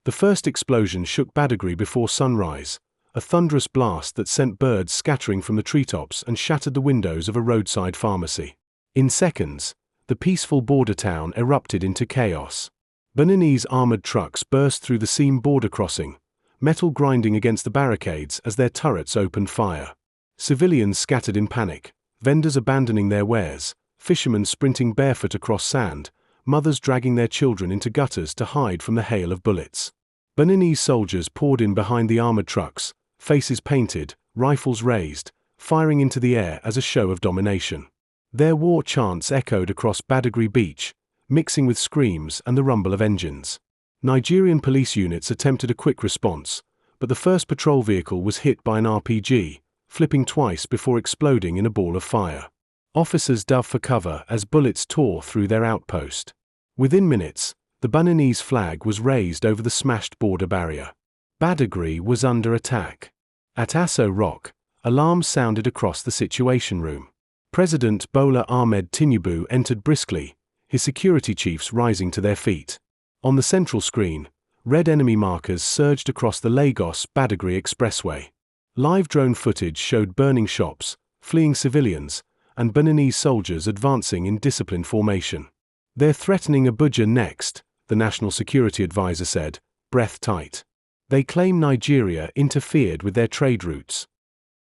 The first explosion shook Badagry before sunrise, a thunderous blast that sent birds scattering from the treetops and shattered the windows of a roadside pharmacy. In seconds, the peaceful border town erupted into chaos. Beninese armored trucks burst through the seam border crossing, metal grinding against the barricades as their turrets opened fire. Civilians scattered in panic, vendors abandoning their wares, fishermen sprinting barefoot across sand, mothers dragging their children into gutters to hide from the hail of bullets. Beninese soldiers poured in behind the armored trucks, faces painted, rifles raised, firing into the air as a show of domination. Their war chants echoed across Badagry beach, mixing with screams and the rumble of engines. Nigerian police units attempted a quick response, but the first patrol vehicle was hit by an RPG, flipping twice before exploding in a ball of fire. Officers dove for cover as bullets tore through their outpost. Within minutes, the Beninese flag was raised over the smashed border barrier. Badagry was under attack. At Asso Rock, alarms sounded across the Situation Room. President Bola Ahmed Tinubu entered briskly, his security chiefs rising to their feet. On the central screen, red enemy markers surged across the Lagos-Badagry expressway. Live drone footage showed burning shops, fleeing civilians, and Beninese soldiers advancing in disciplined formation. "They're threatening Abuja next," the National Security Advisor said, breath tight. "They claim Nigeria interfered with their trade routes."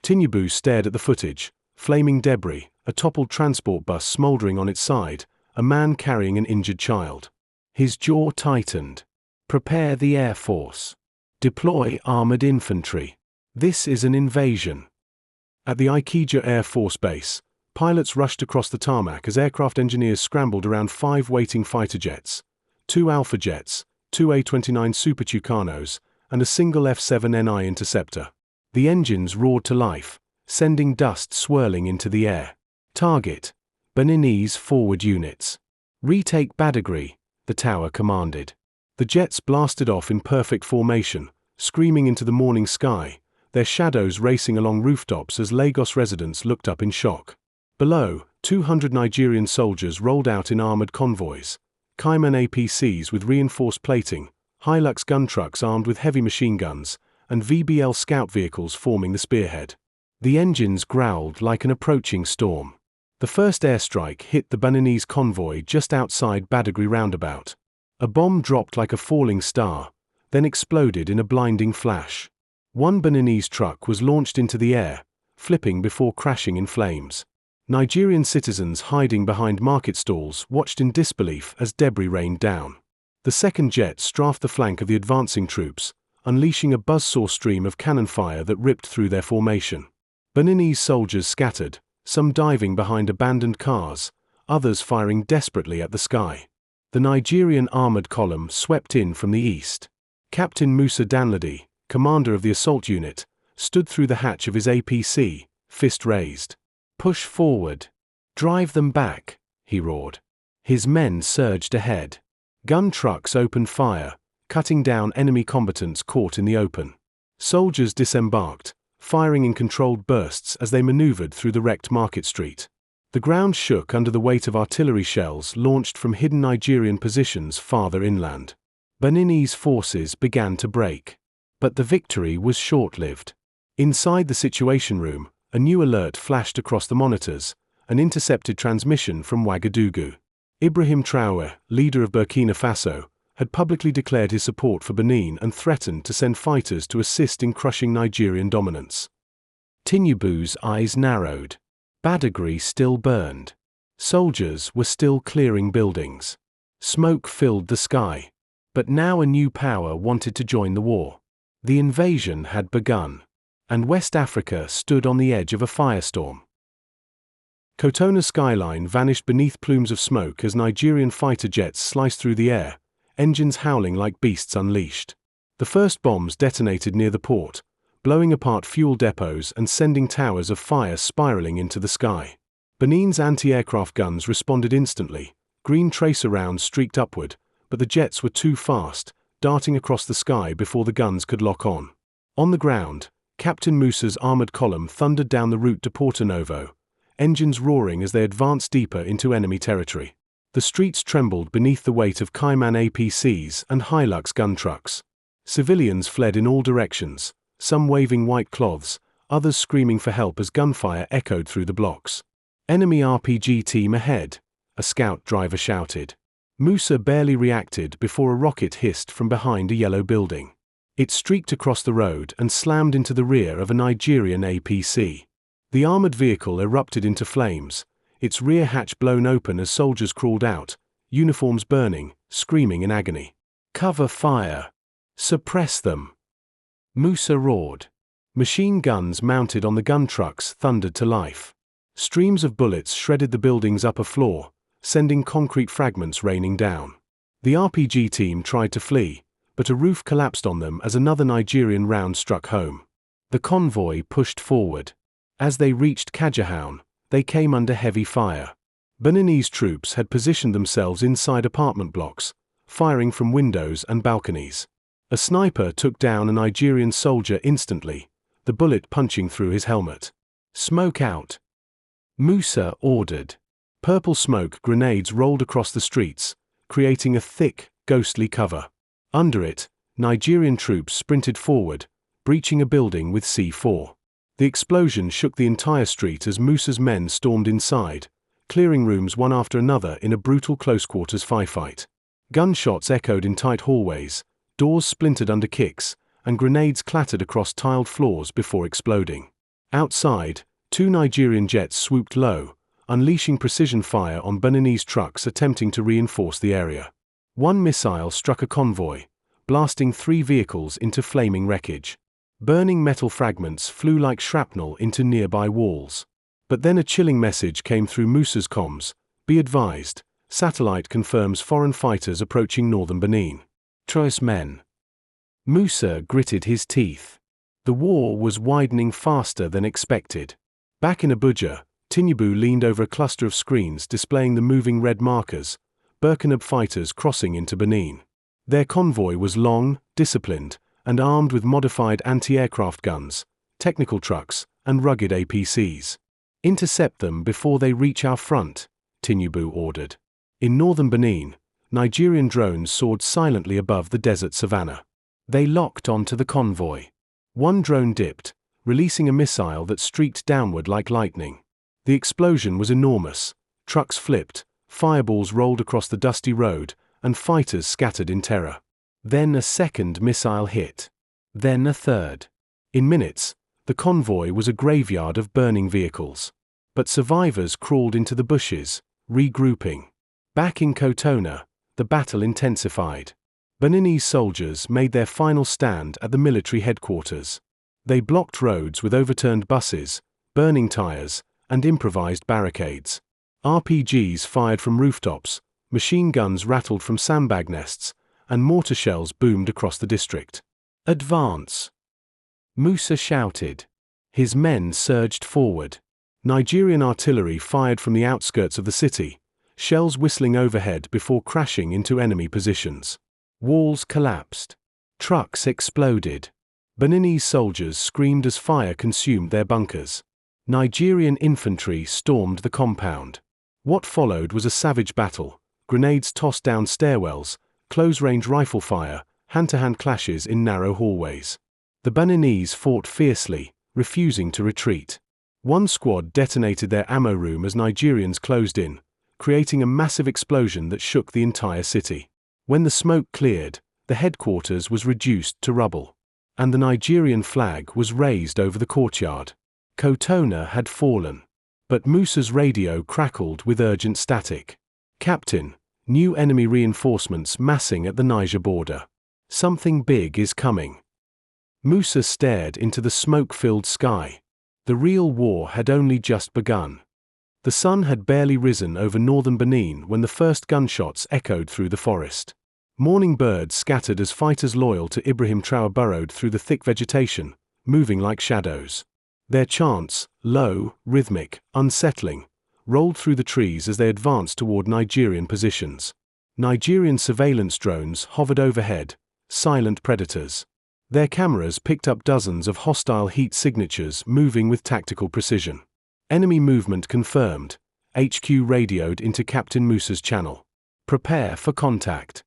Tinubu stared at the footage, flaming debris, a toppled transport bus smoldering on its side, a man carrying an injured child. His jaw tightened. "Prepare the Air Force. Deploy armored infantry. This is an invasion." At the Ikeja Air Force Base, pilots rushed across the tarmac as aircraft engineers scrambled around 5 waiting fighter jets, 2 Alpha jets, 2 A-29 Super Tucanos, and a single F-7NI interceptor. The engines roared to life, sending dust swirling into the air. "Target: Beninese forward units. Retake Badagry," the tower commanded. The jets blasted off in perfect formation, screaming into the morning sky, their shadows racing along rooftops as Lagos residents looked up in shock. Below, 200 Nigerian soldiers rolled out in armored convoys, Cayman APCs with reinforced plating, Hilux gun trucks armed with heavy machine guns, and VBL scout vehicles forming the spearhead. The engines growled like an approaching storm. The first airstrike hit the Beninese convoy just outside Badagry roundabout. A bomb dropped like a falling star, then exploded in a blinding flash. One Beninese truck was launched into the air, flipping before crashing in flames. Nigerian citizens hiding behind market stalls watched in disbelief as debris rained down. The second jet strafed the flank of the advancing troops, unleashing a buzzsaw stream of cannon fire that ripped through their formation. Beninese soldiers scattered, some diving behind abandoned cars, others firing desperately at the sky. The Nigerian armored column swept in from the east. Captain Musa Danladi, commander of the assault unit, stood through the hatch of his APC, fist raised. "Push forward. Drive them back," he roared. His men surged ahead. Gun trucks opened fire, cutting down enemy combatants caught in the open. Soldiers disembarked, firing in controlled bursts as they maneuvered through the wrecked market street. The ground shook under the weight of artillery shells launched from hidden Nigerian positions farther inland. Beninese forces began to break. But the victory was short-lived. Inside the Situation Room, a new alert flashed across the monitors, an intercepted transmission from Ouagadougou. Ibrahim Traoré, leader of Burkina Faso, had publicly declared his support for Benin and threatened to send fighters to assist in crushing Nigerian dominance. Tinubu's eyes narrowed. Badagry still burned. Soldiers were still clearing buildings. Smoke filled the sky. But now a new power wanted to join the war. The invasion had begun, and West Africa stood on the edge of a firestorm. Cotona's skyline vanished beneath plumes of smoke as Nigerian fighter jets sliced through the air, engines howling like beasts unleashed. The first bombs detonated near the port, blowing apart fuel depots and sending towers of fire spiraling into the sky. Benin's anti-aircraft guns responded instantly. Green tracer rounds streaked upward, but the jets were too fast, darting across the sky before the guns could lock on. On the ground, Captain Musa's armored column thundered down the route to Porto Novo, engines roaring as they advanced deeper into enemy territory. The streets trembled beneath the weight of Cayman APCs and Hilux gun trucks. Civilians fled in all directions, some waving white cloths, others screaming for help as gunfire echoed through the blocks. "Enemy RPG team ahead," a scout driver shouted. Musa barely reacted before a rocket hissed from behind a yellow building. It streaked across the road and slammed into the rear of a Nigerian APC. The armored vehicle erupted into flames, its rear hatch blown open as soldiers crawled out, uniforms burning, screaming in agony. "Cover fire! Suppress them!" Musa roared. Machine guns mounted on the gun trucks thundered to life. Streams of bullets shredded the building's upper floor, sending concrete fragments raining down. The RPG team tried to flee, but a roof collapsed on them as another Nigerian round struck home. The convoy pushed forward. As they reached Kajahoun, they came under heavy fire. Beninese troops had positioned themselves inside apartment blocks, firing from windows and balconies. A sniper took down a Nigerian soldier instantly, the bullet punching through his helmet. "Smoke out," Musa ordered. Purple smoke grenades rolled across the streets, creating a thick, ghostly cover. Under it, Nigerian troops sprinted forward, breaching a building with C4. The explosion shook the entire street as Musa's men stormed inside, clearing rooms one after another in a brutal close-quarters firefight. Gunshots echoed in tight hallways, doors splintered under kicks, and grenades clattered across tiled floors before exploding. Outside, 2 Nigerian jets swooped low, unleashing precision fire on Beninese trucks attempting to reinforce the area. One missile struck a convoy, blasting 3 vehicles into flaming wreckage. Burning metal fragments flew like shrapnel into nearby walls. But then a chilling message came through Musa's comms: "Be advised, satellite confirms foreign fighters approaching northern Benin. Choice men." Musa gritted his teeth. The war was widening faster than expected. Back in Abuja, Tinubu leaned over a cluster of screens displaying the moving red markers, Burkina fighters crossing into Benin. Their convoy was long, disciplined, and armed with modified anti-aircraft guns, technical trucks, and rugged APCs. "Intercept them before they reach our front," Tinubu ordered. In northern Benin, Nigerian drones soared silently above the desert savanna. They locked onto the convoy. One drone dipped, releasing a missile that streaked downward like lightning. The explosion was enormous. Trucks flipped, fireballs rolled across the dusty road, and fighters scattered in terror. Then a second missile hit. Then a third. In minutes, the convoy was a graveyard of burning vehicles. But survivors crawled into the bushes, regrouping. Back in Kotona, the battle intensified. Beninese soldiers made their final stand at the military headquarters. They blocked roads with overturned buses, burning tires, and improvised barricades. RPGs fired from rooftops, machine guns rattled from sandbag nests, and mortar shells boomed across the district. "Advance!" Musa shouted. His men surged forward. Nigerian artillery fired from the outskirts of the city, shells whistling overhead before crashing into enemy positions. Walls collapsed. Trucks exploded. Beninese soldiers screamed as fire consumed their bunkers. Nigerian infantry stormed the compound. What followed was a savage battle: grenades tossed down stairwells, close-range rifle fire, hand-to-hand clashes in narrow hallways. The Beninese fought fiercely, refusing to retreat. One squad detonated their ammo room as Nigerians closed in, creating a massive explosion that shook the entire city. When the smoke cleared, the headquarters was reduced to rubble, and the Nigerian flag was raised over the courtyard. Kotona had fallen. But Musa's radio crackled with urgent static. "Captain, new enemy reinforcements massing at the Niger border. Something big is coming." Musa stared into the smoke-filled sky. The real war had only just begun. The sun had barely risen over northern Benin when the first gunshots echoed through the forest. Morning birds scattered as fighters loyal to Ibrahim Traore burrowed through the thick vegetation, moving like shadows. Their chants, low, rhythmic, unsettling, rolled through the trees as they advanced toward Nigerian positions. Nigerian surveillance drones hovered overhead, silent predators. Their cameras picked up dozens of hostile heat signatures moving with tactical precision. "Enemy movement confirmed," HQ radioed into Captain Musa's channel. "Prepare for contact."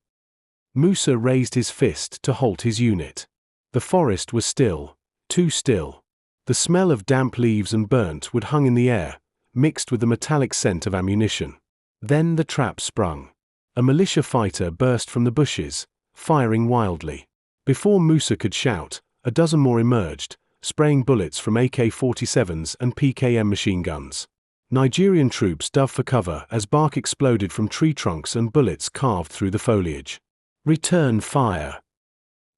Musa raised his fist to halt his unit. The forest was still, too still. The smell of damp leaves and burnt wood hung in the air, mixed with the metallic scent of ammunition. Then the trap sprung. A militia fighter burst from the bushes, firing wildly. Before Musa could shout, a dozen more emerged, spraying bullets from AK-47s and PKM machine guns. Nigerian troops dove for cover as bark exploded from tree trunks and bullets carved through the foliage. "Return fire!"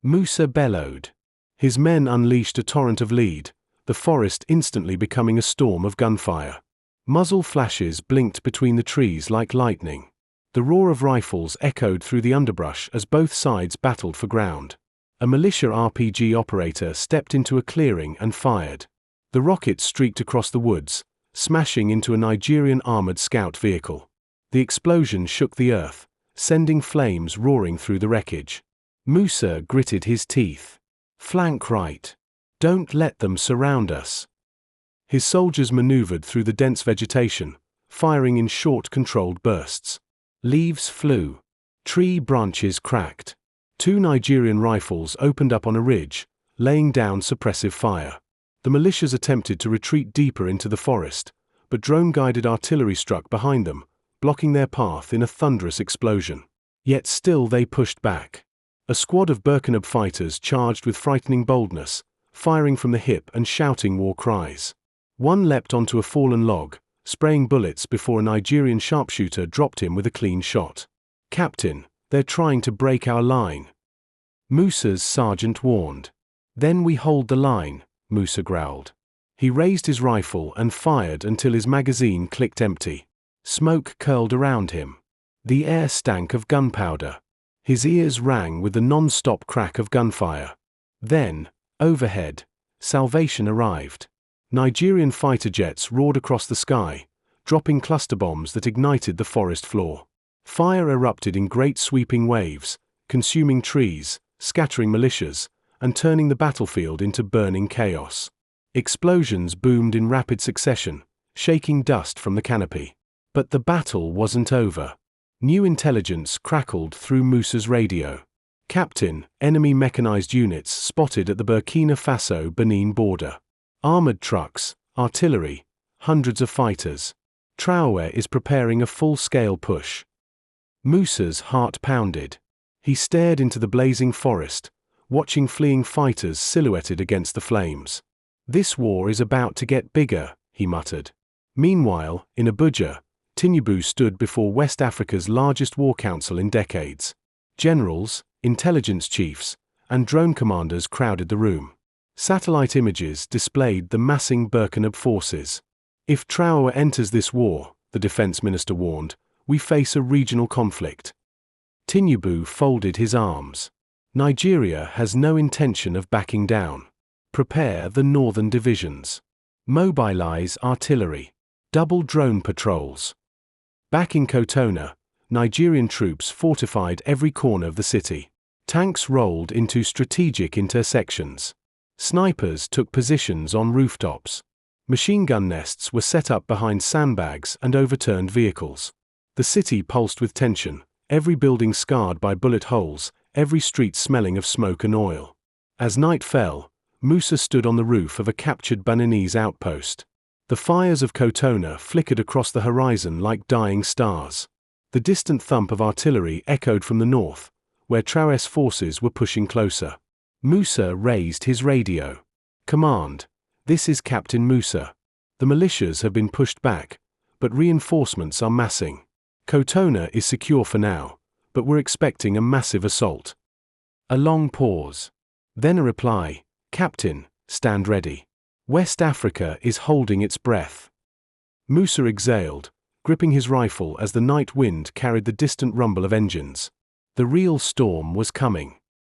Musa bellowed. His men unleashed a torrent of lead, the forest instantly becoming a storm of gunfire. Muzzle flashes blinked between the trees like lightning. The roar of rifles echoed through the underbrush as both sides battled for ground. A militia RPG operator stepped into a clearing and fired. The rockets streaked across the woods, smashing into a Nigerian armored scout vehicle. The explosion shook the earth, sending flames roaring through the wreckage. Musa gritted his teeth. "Flank right. Don't let them surround us." His soldiers maneuvered through the dense vegetation, firing in short, controlled bursts. Leaves flew. Tree branches cracked. 2 Nigerian rifles opened up on a ridge, laying down suppressive fire. The militias attempted to retreat deeper into the forest, but drone-guided artillery struck behind them, blocking their path in a thunderous explosion. Yet still they pushed back. A squad of Burkina fighters charged with frightening boldness, firing from the hip and shouting war cries. One leapt onto a fallen log, spraying bullets before a Nigerian sharpshooter dropped him with a clean shot. "Captain, they're trying to break our line," Musa's sergeant warned. "Then we hold the line," Musa growled. He raised his rifle and fired until his magazine clicked empty. Smoke curled around him. The air stank of gunpowder. His ears rang with the non-stop crack of gunfire. Then, overhead, salvation arrived. Nigerian fighter jets roared across the sky, dropping cluster bombs that ignited the forest floor. Fire erupted in great sweeping waves, consuming trees, scattering militias, and turning the battlefield into burning chaos. Explosions boomed in rapid succession, shaking dust from the canopy. But the battle wasn't over. New intelligence crackled through Musa's radio. "Captain, enemy mechanized units spotted at the Burkina Faso-Benin border. Armored trucks, artillery, hundreds of fighters. Traoré is preparing a full-scale push." Musa's heart pounded. He stared into the blazing forest, watching fleeing fighters silhouetted against the flames. "This war is about to get bigger," he muttered. Meanwhile, in Abuja, Tinubu stood before West Africa's largest war council in decades. Generals, intelligence chiefs, and drone commanders crowded the room. Satellite images displayed the massing Burkina forces. "If Traoré enters this war," the defense minister warned, "we face a regional conflict." Tinubu folded his arms. "Nigeria has no intention of backing down. Prepare the northern divisions. Mobilize artillery. Double drone patrols." Back in Cotonou, Nigerian troops fortified every corner of the city. Tanks rolled into strategic intersections. Snipers took positions on rooftops. Machine gun nests were set up behind sandbags and overturned vehicles. The city pulsed with tension, every building scarred by bullet holes, every street smelling of smoke and oil. As night fell, Musa stood on the roof of a captured Beninese outpost. The fires of Cotonou flickered across the horizon like dying stars. The distant thump of artillery echoed from the north, where Traoré's forces were pushing closer. Musa raised his radio. "Command, this is Captain Musa. The militias have been pushed back, but reinforcements are massing. Cotonou is secure for now, but we're expecting a massive assault." A long pause. Then a reply, "Captain, stand ready. West Africa is holding its breath." Musa exhaled, gripping his rifle as the night wind carried the distant rumble of engines. The real storm was coming.